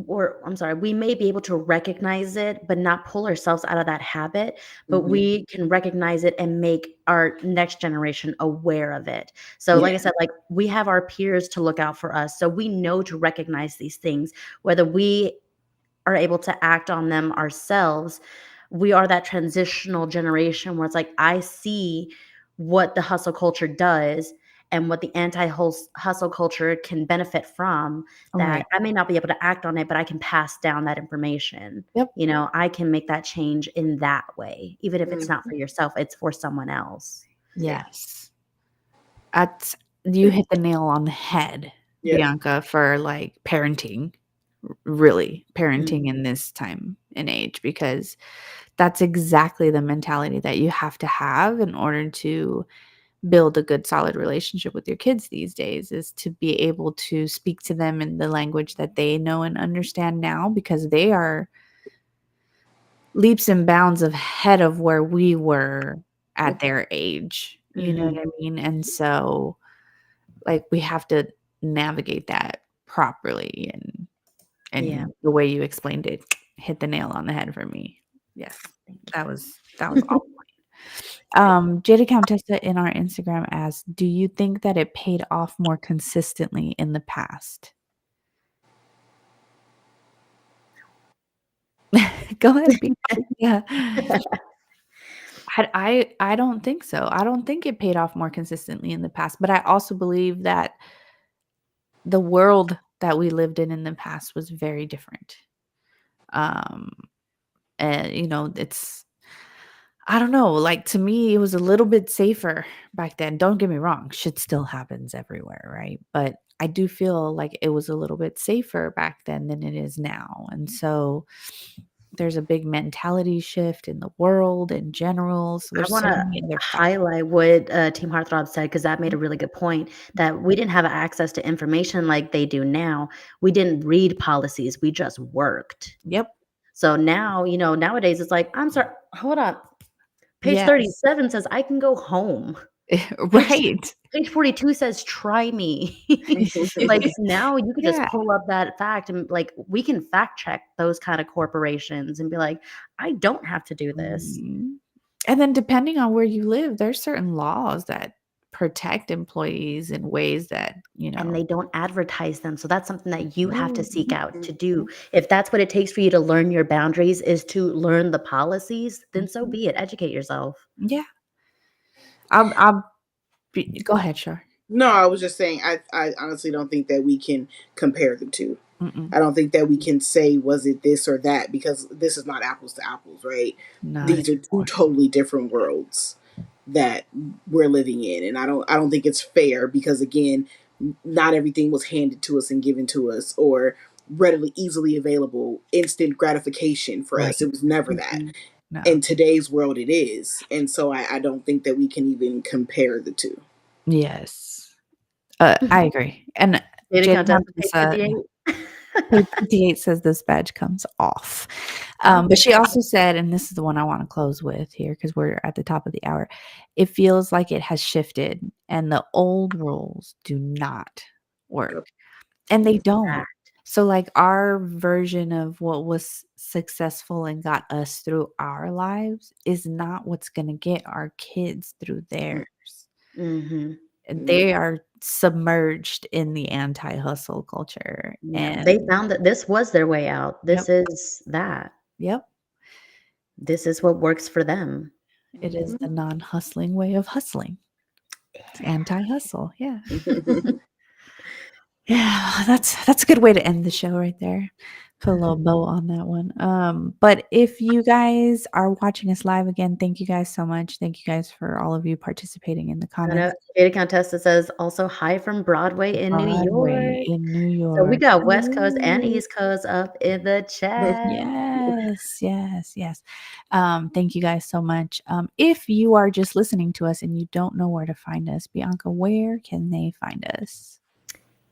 or I'm sorry, we may be able to recognize it, but not pull ourselves out of that habit, but Hmm. we can recognize it and make our next generation aware of it. So, like I Yeah. said, like, we have our peers to look out for us, so we know to recognize these things, whether we are able to act on them ourselves. We are that transitional generation where it's like, I see what the hustle culture does and what the anti-hustle culture can benefit from, that Right. I may not be able to act on it, but I can pass down that information. Yep. I can make that change in that way. Even if it's not Hmm. for yourself, it's for someone else. Yeah. Yes. That's you hit the nail on the head, Yep. Bianca, for like parenting, really parenting Mhm. in this time and age, because that's exactly the mentality that you have to have in order to build a good solid relationship with your kids these days, is to be able to speak to them in the language that they know and understand now, because they are leaps and bounds ahead of where we were at their age. You know what Mhm. I mean? And so, like, we have to navigate that properly, Yeah. and the way you explained it hit the nail on the head for me. Yes. Thank That was you. all. Jada Countessa in our Instagram asks, "Do you think that it paid off more consistently in the past?" Go ahead, Bianca. Yeah. I don't think so. I don't think it paid off more consistently in the past, but I also believe that the world that we lived in the past was very different. Um, and it's I don't know, like, to me, it was a little bit safer back then. Don't get me wrong, shit still happens everywhere, right? But I do feel like it was a little bit safer back then than it is now. And so there's a big mentality shift in the world in general. So I there's so wanna many other factors. highlight what, Team Heartthrob said, because that made a really good point, that we didn't have access to information like they do now. We didn't read policies, we just worked. Yep. So now, nowadays it's like, I'm sorry, hold up. Page Yes. 37 says I can go home. Page Right. page 42 says try me. Like now you could just Yeah. pull up that fact and like we can fact check those kind of corporations and be like, I don't have to do this. Mhm. And then depending on where you live, there's certain laws that protect employees in ways that, And they don't advertise them. So that's something that you have to Oh, seek out to do. Mhm. If that's what it takes for you to learn your boundaries is to learn the policies, then so mhm. be it. Educate yourself. Yeah. I'll go ahead, sure. No, I was just saying, I honestly don't think that we can compare the two. Mm-mm. I don't think that we can say, was it this or that, because this is not apples to apples, right? Not These are two anymore. totally different worlds that we're living in. And I don't think it's fair because, again, not everything was handed to us and given to us or readily, easily available, instant gratification for Right. us. It was never that. Mhm. No. In today's world, it is. And so I don't think that we can even compare the two. Yes. I agree. And Data Jada contest to page Montesa, yeah, 58. page 58 says this badge comes off. But she also said, and this is the one I want to close with here because we're at the top of the hour, it feels like it has shifted and the old rules do not work. Yep. And they don't. Exact. So, like, our version of what was successful and got us through our lives is not what's gonna get our kids through theirs. Mhm. And Yep. they are submerged in the anti-hustle culture, Yeah, they and found that this was their way out. yep, This is that. yep, This is what works for them. it is the non-hustling way of hustling. It's anti-hustle, yeah. Yeah, that's a good way to end the show right there. Put a little bow on that one. But if you guys are watching us live again, thank you guys so much. Thank you guys for all of you participating in the I know comments. Data contest that says also hi from Broadway in New Broadway York. in New So we York. got West Coast and Ooh. East Coast up in the chat. Yes, yes, yes. Thank you guys so much. If you are just listening to us and you don't know where to find us, Bianca, where can they find us?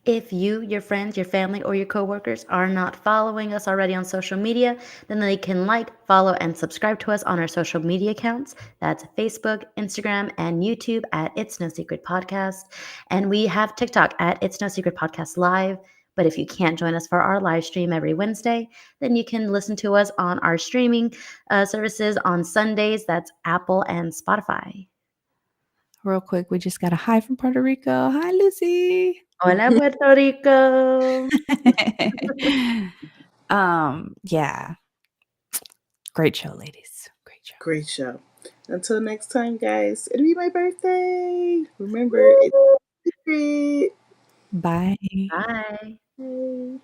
If you, your friends, your family, or your coworkers are not following us already on social media, then they can like, follow, and subscribe to us on our social media accounts. That's Facebook, Instagram, and YouTube at It's No Secret Podcast. And we have TikTok at It's No Secret Podcast Live. But if you can't join us for our live stream every Wednesday, then you can listen to us on our streaming services on Sundays. That's Apple and Spotify. Real quick, we just got a hi from Puerto Rico. Hi, Lucy. Hola, Puerto Rico. Yeah. Great show, ladies. Great show. Great show. Until next time, guys. It'll be my birthday. Remember, it's a secret. Bye. Bye. Bye.